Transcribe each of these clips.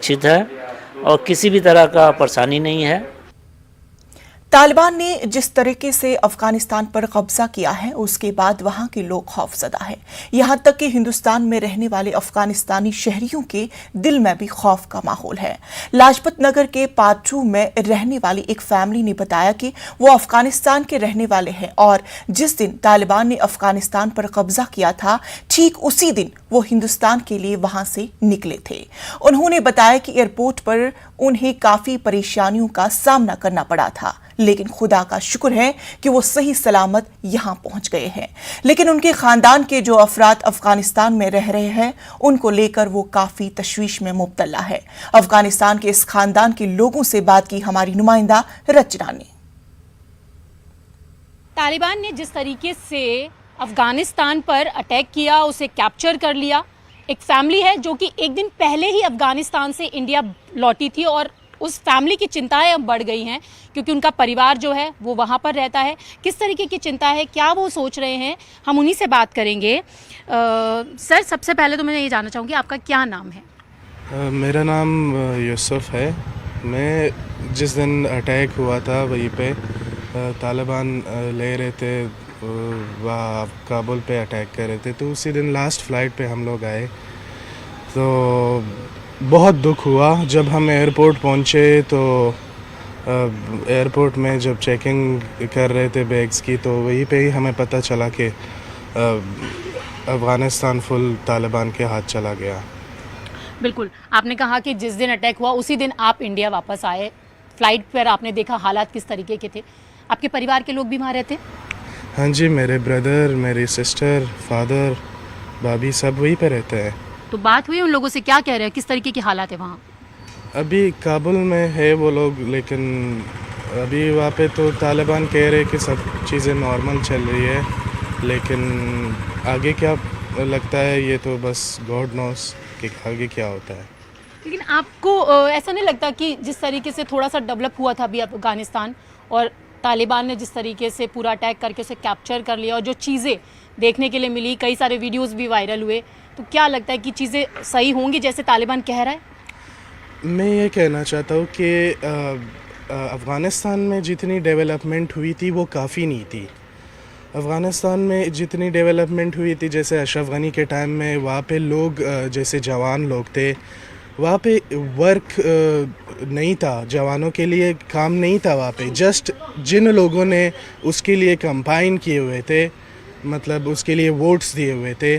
सुरक्षित है और किसी भी तरह का परेशानी नहीं है। तालिबान ने जिस तरीके से अफगानिस्तान पर कब्जा किया है उसके बाद वहां के लोग खौफजदा हैं। यहां तक कि हिंदुस्तान में रहने वाले अफगानिस्तानी शहरियों के दिल में भी खौफ का माहौल है। लाजपत नगर के पार्ट 2 में रहने वाली एक फैमिली ने बताया कि वो अफगानिस्तान के रहने वाले हैं और जिस दिन तालिबान ने अफगानिस्तान पर कब्जा किया था ठीक उसी दिन वो हिंदुस्तान के लिए वहां से निकले थे। उन्होंने बताया कि एयरपोर्ट पर उन्हें काफी परेशानियों का सामना करना पड़ा था, लेकिन खुदा का शुक्र है कि वो सही सलामत यहां पहुंच गए हैं। लेकिन उनके खानदान के जो अफराद अफगानिस्तान में रह रहे हैं उनको लेकर वो काफी तशवीश में मुब्तला है। अफगानिस्तान के इस खानदान के लोगों से बात की हमारी नुमाइंदा रचना ने। तालिबान ने जिस तरीके से अफगानिस्तान पर अटैक किया, उसे कैप्चर कर लिया। एक फैमिली है जो कि एक दिन पहले ही अफगानिस्तान से इंडिया लौटी थी और उस फैमिली की चिंताएं अब बढ़ गई हैं क्योंकि उनका परिवार जो है वो वहाँ पर रहता है। किस तरीके की चिंता है, क्या वो सोच रहे हैं, हम उन्हीं से बात करेंगे। सर, सबसे पहले तो मैं ये जानना चाहूँगी आपका क्या नाम है? मेरा नाम यूसुफ है। मैं जिस दिन अटैक हुआ था वहीं पे तालिबान ले रहे थे, वहाँ काबुल पे अटैक कर रहे थे, तो उसी दिन लास्ट फ़्लाइट पे हम लोग आए। तो बहुत दुख हुआ जब हम एयरपोर्ट पहुँचे। तो एयरपोर्ट में जब चेकिंग कर रहे थे बैग्स की तो वहीं पे ही हमें पता चला कि अफ़गानिस्तान फुल तालिबान के हाथ चला गया। बिल्कुल, आपने कहा कि जिस दिन अटैक हुआ उसी दिन आप इंडिया वापस आए। फ्लाइट पर आपने देखा हालात किस तरीके के थे। आपके परिवार के लोग भी वहाँ रहते? हाँ जी, मेरे ब्रदर, मेरी सिस्टर, फादर, भाभी सब वहीं पे रहते हैं। तो बात हुई उन लोगों से, क्या कह रहे हैं, किस तरीके की हालात है वहाँ? अभी काबुल में है वो लोग, लेकिन अभी वहाँ पे तो तालिबान कह रहे हैं कि सब चीज़ें नॉर्मल चल रही है, लेकिन आगे क्या लगता है ये तो बस गॉड नोस कि आगे क्या होता है। लेकिन आपको ऐसा नहीं लगता कि जिस तरीके से थोड़ा सा डेवलप हुआ था अभी अफगानिस्तान और तालिबान ने जिस तरीके से पूरा अटैक करके उसे कैप्चर कर लिया और जो चीज़ें देखने के लिए मिली, कई सारे वीडियोस भी वायरल हुए, तो क्या लगता है कि चीज़ें सही होंगी जैसे तालिबान कह रहा है? मैं ये कहना चाहता हूँ कि अफ़गानिस्तान में जितनी डेवलपमेंट हुई थी वो काफ़ी नहीं थी। अफ़गानिस्तान में जितनी डेवलपमेंट हुई थी, जैसे अशरफ गनी के टाइम में वहाँ पे लोग जैसे जवान लोग थे, वहाँ पे वर्क नहीं था, जवानों के लिए काम नहीं था वहाँ पे। जस्ट जिन लोगों ने उसके लिए कंपाइन किए हुए थे, मतलब उसके लिए वोट्स दिए हुए थे,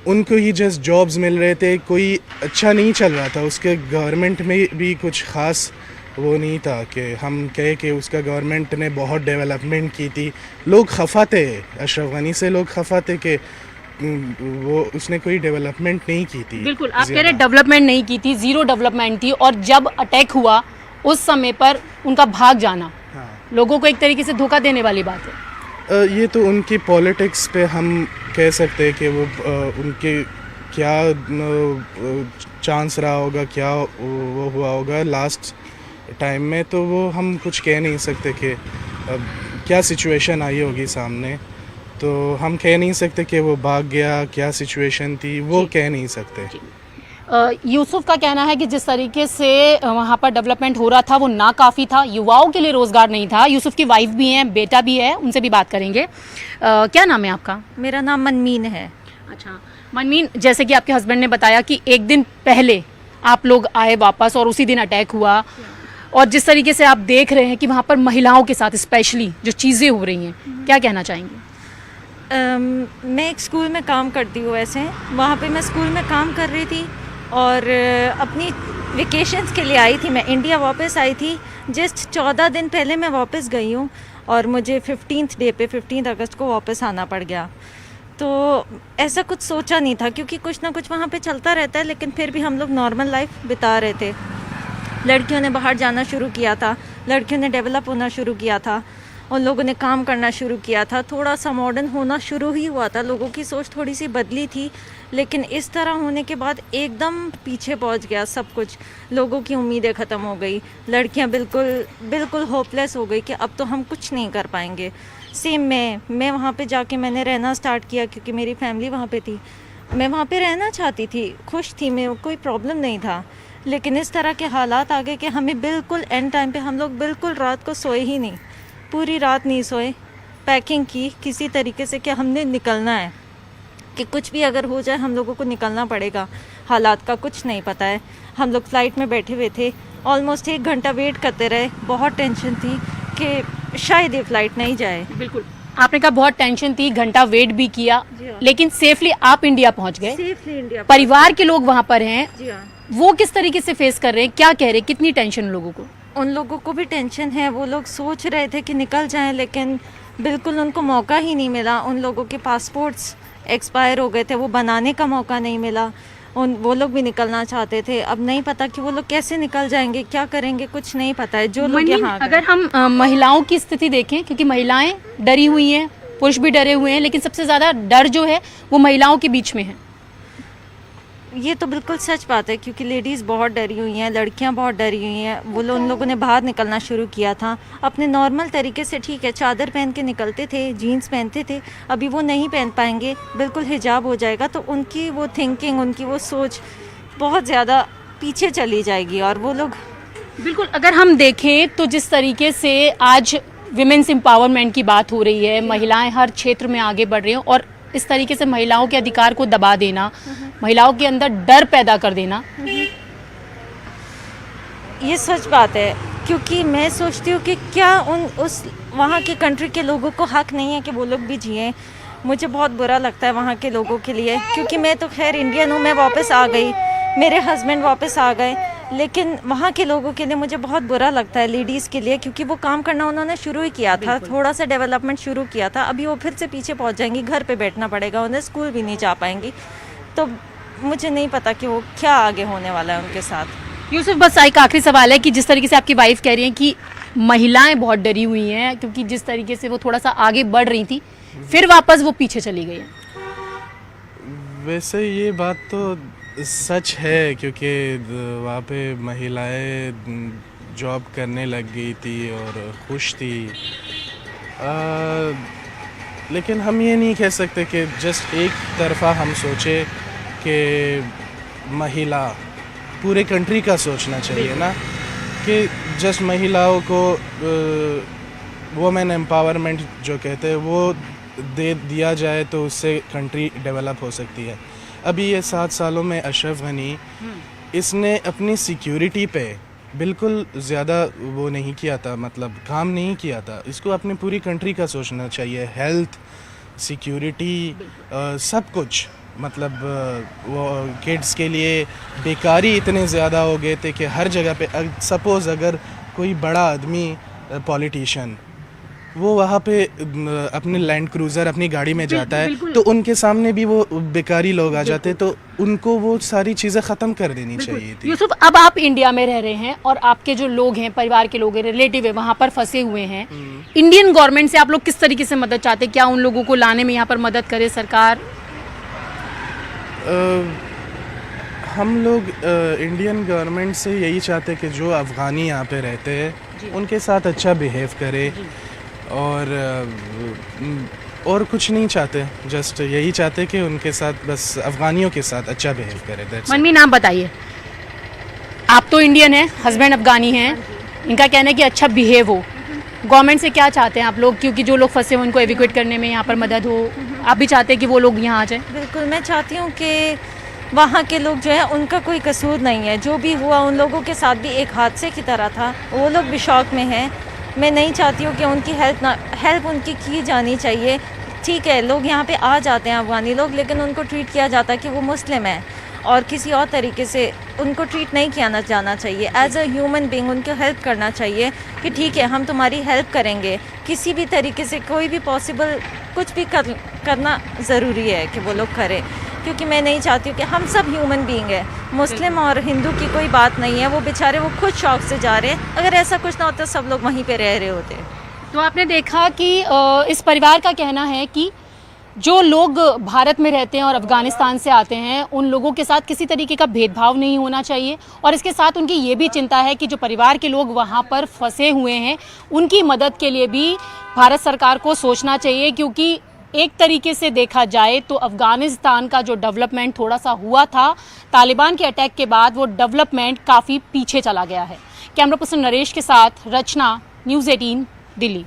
उनको ही जस्ट जॉब्स मिल रहे थे। कोई अच्छा नहीं चल रहा था, उसके गवर्नमेंट में भी कुछ ख़ास वो नहीं था कि हम कहे कि उसका गवर्नमेंट ने बहुत डेवलपमेंट की थी। लोग खफा थे, अशरफ गनी से लोग खफा थे कि वो उसने कोई डेवलपमेंट नहीं की थी। बिल्कुल, आप कह रहे डेवलपमेंट नहीं की थी, ज़ीरो डेवलपमेंट थी, और जब अटैक हुआ उस समय पर उनका भाग जाना, हाँ, लोगों को एक तरीके से धोखा देने वाली बात है। ये तो उनकी पॉलिटिक्स पे हम कह सकते हैं कि वो उनके क्या चांस रहा होगा, क्या वो हुआ होगा लास्ट टाइम में, तो वो हम कुछ कह नहीं सकते कि क्या सिचुएशन आई होगी सामने। तो हम कह नहीं सकते कि वो भाग गया, क्या सिचुएशन थी वो कह नहीं सकते। यूसुफ का कहना है कि जिस तरीके से वहाँ पर डेवलपमेंट हो रहा था वो ना काफ़ी था, युवाओं के लिए रोज़गार नहीं था। यूसुफ की वाइफ भी हैं, बेटा भी है, उनसे भी बात करेंगे। क्या नाम है आपका? मेरा नाम मनमीन है। अच्छा मनमीन, जैसे कि आपके हस्बैंड ने बताया कि एक दिन पहले आप लोग आए वापस और उसी दिन अटैक हुआ, और जिस तरीके से आप देख रहे हैं कि वहाँ पर महिलाओं के साथ स्पेशली जो चीज़ें हो रही हैं, क्या कहना चाहेंगे? मैं एक स्कूल में काम करती हूँ। वैसे वहाँ पे मैं स्कूल में काम कर रही थी और अपनी वेकेशंस के लिए आई थी। मैं इंडिया वापस आई थी, जस्ट 14 दिन पहले मैं वापस गई हूँ और मुझे 15 अगस्त को वापस आना पड़ गया। तो ऐसा कुछ सोचा नहीं था क्योंकि कुछ ना कुछ वहाँ पे चलता रहता है, लेकिन फिर भी हम लोग नॉर्मल लाइफ बिता रहे थे। लड़कियों ने बाहर जाना शुरू किया था, लड़कियों ने डेवलप होना शुरू किया था, उन लोगों ने काम करना शुरू किया था, थोड़ा सा मॉडर्न होना शुरू ही हुआ था, लोगों की सोच थोड़ी सी बदली थी। लेकिन इस तरह होने के बाद एकदम पीछे पहुंच गया सब कुछ। लोगों की उम्मीदें ख़त्म हो गई, लड़कियां बिल्कुल होपलेस हो गई कि अब तो हम कुछ नहीं कर पाएंगे। सेम मैं वहाँ पे जाके मैंने रहना स्टार्ट किया क्योंकि मेरी फैमिली वहाँ पे थी। मैं वहाँ पे रहना चाहती थी, खुश थी मैं, कोई प्रॉब्लम नहीं था। लेकिन इस तरह के हालात आ गए कि हमें बिल्कुल एंड टाइम पे हम लोग बिल्कुल रात को सोए ही नहीं, पूरी रात नहीं सोए, पैकिंग की किसी तरीके से कि हमने निकलना है, कि कुछ भी अगर हो जाए हम लोगों को निकलना पड़ेगा। हालात का कुछ नहीं पता है। हम लोग फ्लाइट में बैठे हुए थे, ऑलमोस्ट 1 घंटा वेट करते रहे, बहुत टेंशन थी कि शायद ये फ़्लाइट नहीं जाए। बिल्कुल, आपने कहा बहुत टेंशन थी, घंटा वेट भी किया, जी हाँ। लेकिन सेफली आप इंडिया पहुंच गए। सेफली इंडिया परिवार के लोग वहां पर हैं, जी हाँ। वो किस तरीके से फेस कर रहे हैं, क्या कह रहे हैं, कितनी टेंशन लोगों को? उन लोगों को भी टेंशन है, वो लोग सोच रहे थे कि निकल जाएं, लेकिन बिल्कुल उनको मौका ही नहीं मिला। उन लोगों के पासपोर्ट्स एक्सपायर हो गए थे, वो बनाने का मौका नहीं मिला। वो लोग भी निकलना चाहते थे, अब नहीं पता कि वो लोग कैसे निकल जाएंगे, क्या करेंगे, कुछ नहीं पता है। जो लोग यहाँ अगर हम महिलाओं की स्थिति देखें, क्योंकि महिलाएं डरी हुई हैं, पुरुष भी डरे हुए हैं, लेकिन सबसे ज्यादा डर जो है वो महिलाओं के बीच में है। ये तो बिल्कुल सच बात है, क्योंकि लेडीज़ बहुत डरी हुई हैं, लड़कियां बहुत डरी हुई हैं। उन लोगों ने बाहर निकलना शुरू किया था अपने नॉर्मल तरीके से, ठीक है, चादर पहन के निकलते थे, जीन्स पहनते थे, अभी वो नहीं पहन पाएंगे, बिल्कुल हिजाब हो जाएगा, तो उनकी वो थिंकिंग, उनकी वो सोच बहुत ज़्यादा पीछे चली जाएगी। और वो लोग बिल्कुल, अगर हम देखें तो जिस तरीके से आज विमेंस एम्पावरमेंट की बात हो रही है, महिलाएं हर क्षेत्र में आगे बढ़ रही हैं, और इस तरीके से महिलाओं के अधिकार को दबा देना, महिलाओं के अंदर डर पैदा कर देना, ये सच बात है। क्योंकि मैं सोचती हूँ कि क्या उस वहाँ के कंट्री के लोगों को हक नहीं है कि वो लोग भी जिएं। मुझे बहुत बुरा लगता है वहाँ के लोगों के लिए, क्योंकि मैं तो खैर इंडियन हूँ, मैं वापस आ गई, मेरे हस्बैंड वापस आ गए, लेकिन वहाँ के लोगों के लिए मुझे बहुत बुरा लगता है, लेडीज़ के लिए, क्योंकि वो काम करना उन्होंने शुरू ही किया था, थोड़ा सा डेवलपमेंट शुरू किया था, अभी वो फिर से पीछे पहुँच जाएंगी, घर पे बैठना पड़ेगा उन्हें, स्कूल भी नहीं जा पाएंगी। तो मुझे नहीं पता कि वो क्या आगे होने वाला है उनके साथ। यूसुफ, बस एक आखिरी सवाल है कि जिस तरीके से आपकी वाइफ कह रही हैं कि महिलाएं बहुत डरी हुई हैं, क्योंकि जिस तरीके से वो थोड़ा सा आगे बढ़ रही थी, फिर वापस वो पीछे चली गई हैं। वैसे ये बात तो सच है, क्योंकि वहाँ पे महिलाएं जॉब करने लग गई थी और खुश थी, लेकिन हम ये नहीं कह सकते कि जस्ट एक तरफा हम सोचे कि महिला, पूरे कंट्री का सोचना चाहिए ना, कि जस्ट महिलाओं को वुमेन एम्पावरमेंट जो कहते हैं वो दे दिया जाए तो उससे कंट्री डेवलप हो सकती है। अभी ये 7 सालों में अशरफ गनी, इसने अपनी सिक्योरिटी पे बिल्कुल ज़्यादा वो नहीं किया था, मतलब काम नहीं किया था। इसको अपनी पूरी कंट्री का सोचना चाहिए, हेल्थ, सिक्योरिटी, सब कुछ। मतलब वो किड्स के लिए बेकारी इतने ज़्यादा हो गए थे कि हर जगह पे सपोज़ अगर कोई बड़ा आदमी पॉलिटिशियन वो वहाँ पे अपने लैंड क्रूज़र अपनी गाड़ी में जाता है तो उनके सामने भी वो बेकारी लोग आ जाते, तो उनको वो सारी चीज़ें ख़त्म कर देनी चाहिए थी। यूसुफ, अब आप इंडिया में रह रहे हैं और आपके जो लोग हैं, परिवार के लोग हैं, रिलेटिव है, वहाँ पर फंसे हुए हैं, इंडियन गवर्नमेंट से आप लोग किस तरीके से मदद चाहते हैं? क्या उन लोगों को लाने में यहाँ पर मदद करे सरकार? हम लोग इंडियन गवर्नमेंट से यही चाहते हैं कि जो अफ़गानी यहाँ पे रहते हैं उनके साथ अच्छा बिहेव करे, और कुछ नहीं चाहते, जस्ट यही चाहते कि उनके साथ बस अफ़गानियों के साथ अच्छा बिहेव करे। मनमी, नाम बताइए। आप तो इंडियन हैं, हस्बैंड अफ़गानी हैं, इनका कहना है कि अच्छा बिहेव हो। गवर्नमेंट से क्या चाहते हैं आप लोग, क्योंकि जो लोग फंसे हुए उनको एविक्यूएट करने में यहाँ पर मदद हो? आप भी चाहते हैं कि वो लोग यहाँ आ जाएं? बिल्कुल, मैं चाहती हूँ कि वहाँ के लोग जो है उनका कोई कसूर नहीं है, जो भी हुआ उन लोगों के साथ भी एक हादसे की तरह था, वो लोग भी शौक में हैं। मैं नहीं चाहती हूँ कि उनकी हेल्प उनकी की जानी चाहिए। ठीक है, लोग यहाँ पे आ जाते हैं अफ़गानी लोग, लेकिन उनको ट्रीट किया जाता है कि वो मुस्लिम है, और किसी और तरीके से उनको ट्रीट नहीं किया जाना चाहिए। एज अ ह्यूमन बीइंग उनको हेल्प करना चाहिए कि ठीक है, हम तुम्हारी हेल्प करेंगे, किसी भी तरीके से, कोई भी पॉसिबल कुछ भी करना ज़रूरी है कि वो लोग करें, क्योंकि मैं नहीं चाहती हूँ कि हम सब ह्यूमन बीइंग है, मुस्लिम और हिंदू की कोई बात नहीं है। वो बेचारे वो खुद शौक से जा रहे हैं, अगर ऐसा कुछ ना होता सब लोग वहीं पे रह रहे होते। तो आपने देखा कि इस परिवार का कहना है कि जो लोग भारत में रहते हैं और अफ़गानिस्तान से आते हैं, उन लोगों के साथ किसी तरीके का भेदभाव नहीं होना चाहिए, और इसके साथ उनकी ये भी चिंता है कि जो परिवार के लोग वहाँ पर फंसे हुए हैं उनकी मदद के लिए भी भारत सरकार को सोचना चाहिए, क्योंकि एक तरीके से देखा जाए तो अफ़गानिस्तान का जो डेवलपमेंट थोड़ा सा हुआ था तालिबान के अटैक के बाद, वो डेवलपमेंट काफ़ी पीछे चला गया है। कैमरा पर्सन नरेश के साथ रचना, न्यूज़ 18 दिल्ली।